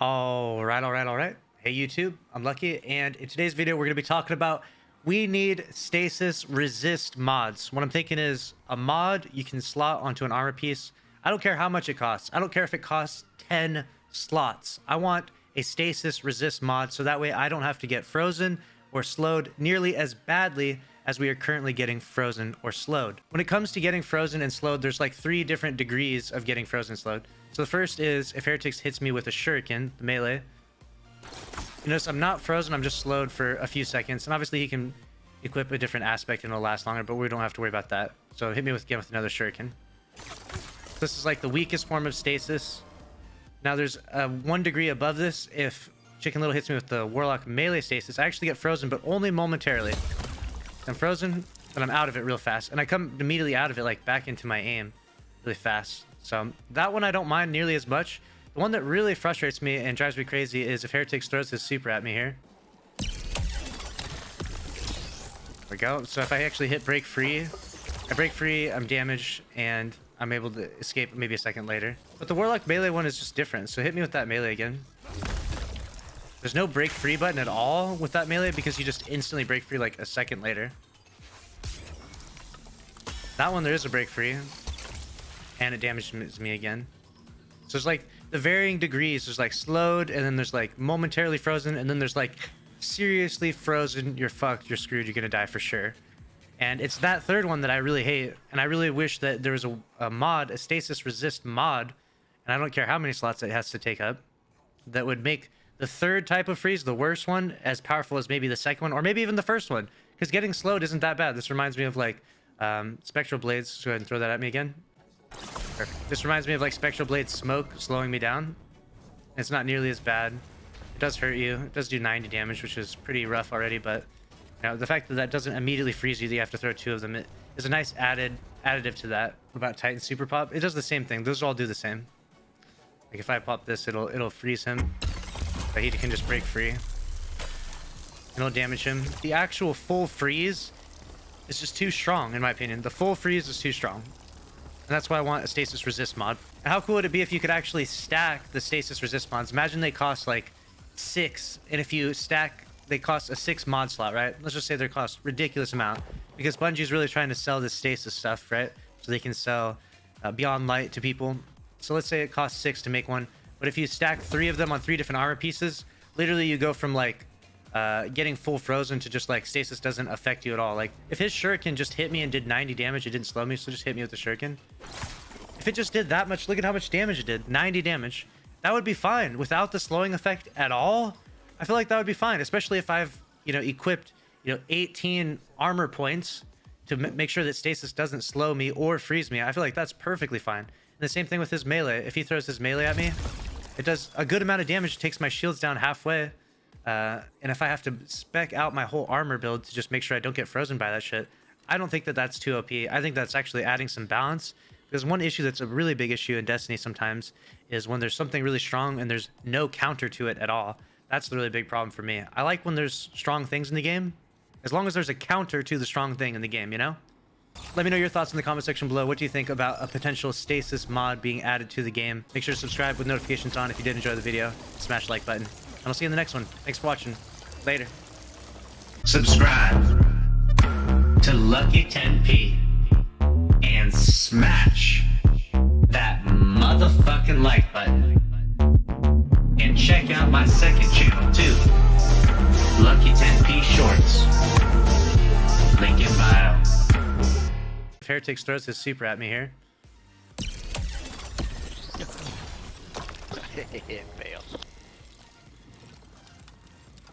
All right. Hey YouTube, I'm Lucky, and in today's video we're going to be talking about we need stasis resist mods. What I'm thinking is a mod you can slot onto an armor piece. I don't care how much it costs. I don't care if it costs 10 slots. I want a stasis resist mod so that way I don't have to get frozen or slowed nearly as badly as we are currently getting frozen or slowed. When it comes to getting frozen and slowed, there's like 3 different degrees of getting frozen and slowed. So the first is if Heretics hits me with a shuriken, the melee. You notice I'm not frozen, I'm just slowed for a few seconds. And obviously he can equip a different aspect and it'll last longer, but we don't have to worry about that. So hit me again with another shuriken. This is like the weakest form of stasis. Now there's 1 degree above this. If Chicken Little hits me with the Warlock melee stasis, I actually get frozen, but only momentarily. I'm frozen, but I'm out of it real fast. And I come immediately out of it, like back into my aim really fast. So that one I don't mind nearly as much. The one that really frustrates me and drives me crazy is if Heretics throws his super at me here. There we go. So if I actually hit break free, I break free, I'm damaged, and I'm able to escape maybe a second later. But the Warlock melee one is just different. So hit me with that melee again. There's no break free button at all with that melee because you just instantly break free like a second later. That one there is a break free. And it damages me again. So there's like the varying degrees. There's like slowed, and then there's like momentarily frozen, and then there's like seriously frozen. You're fucked, you're screwed, you're gonna die for sure. And it's that third one that I really hate, and I really wish that there was a mod, a stasis resist mod, and I don't care how many slots it has to take up, that would make the third type of freeze, the worst one, as powerful as maybe the second one, or maybe even the first one. Because getting slowed isn't that bad. This reminds me of like Spectral Blades. Go ahead and throw that at me again. Perfect. This reminds me of like Spectral Blade smoke slowing me down. It's not nearly as bad. It does hurt you. It does do 90 damage, which is pretty rough already, but you know, the fact that that doesn't immediately freeze you, that you have to throw 2 of them, it is a nice additive to that. What about Titan Super Pop? It does the same thing. Those all do the same. Like if I pop this, it'll freeze him, but he can just break free. It'll damage him. The actual full freeze is just too strong, in my opinion. The full freeze is too strong. And that's why I want a stasis resist mod. And how cool would it be if you could actually stack the stasis resist mods? Imagine they cost like 6, and if you stack, they cost a 6 mod slot, right? Let's just say they cost ridiculous amount, because Bungie's really trying to sell this stasis stuff, right? So they can sell Beyond Light to people. So let's say it costs 6 to make one, but if you stack 3 of them on 3 different armor pieces, literally you go from like getting full frozen to just like stasis doesn't affect you at all. Like if his shuriken just hit me and did 90 damage, it didn't slow me, so just hit me with the shuriken. If it just did that much, look at how much damage it did. 90 damage. That would be fine without the slowing effect at all. I feel like that would be fine, especially if I've, you know, equipped, you know, 18 armor points to make sure that stasis doesn't slow me or freeze me. I feel like that's perfectly fine. And the same thing with his melee. If he throws his melee at me, it does a good amount of damage. It takes my shields down halfway. And if I have to spec out my whole armor build to just make sure I don't get frozen by that shit, I don't think that that's too OP. I think that's actually adding some balance. Because one issue that's a really big issue in Destiny sometimes is when there's something really strong and there's no counter to it at all. That's the really big problem for me. I like when there's strong things in the game, as long as there's a counter to the strong thing in the game, you know? Let me know your thoughts in the comment section below. What do you think about a potential stasis mod being added to the game? Make sure to subscribe with notifications on if you did enjoy the video. Smash the like button. And I'll see you in the next one. Thanks for watching. Later. Subscribe to Lucky 10p and smash that motherfucking like button. And check out my second channel too, Lucky 10p Shorts. Link in bio. If Heretics throws his super at me here. It failed.